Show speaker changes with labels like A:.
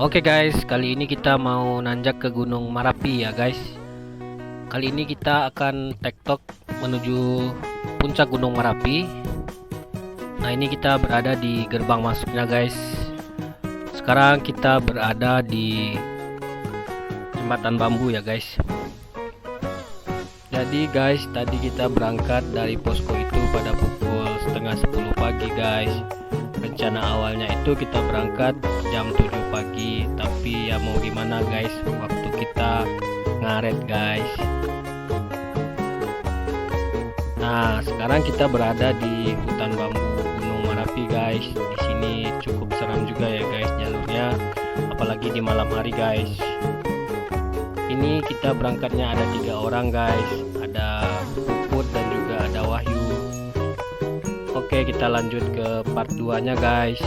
A: Oke guys, kali ini kita mau nanjak ke Gunung Merapi ya guys. Kali ini kita akan tektok menuju puncak Gunung Merapi. Nah, ini kita berada di gerbang masuknya guys. Sekarang kita berada di jembatan bambu ya guys. Jadi guys, tadi kita berangkat dari posko itu pada pukul setengah 10 pagi guys. Rencana awalnya itu kita berangkat jam 7 pagi, tapi ya mau gimana guys, waktu kita ngaret guys. Nah, sekarang kita berada di hutan bambu Gunung Merapi guys. Di sini cukup seram juga ya guys jalurnya, apalagi di malam hari guys. Ini kita berangkatnya ada 3 orang guys, ada Puput dan juga ada Wahyu. Oke, kita lanjut ke part 2 nya guys.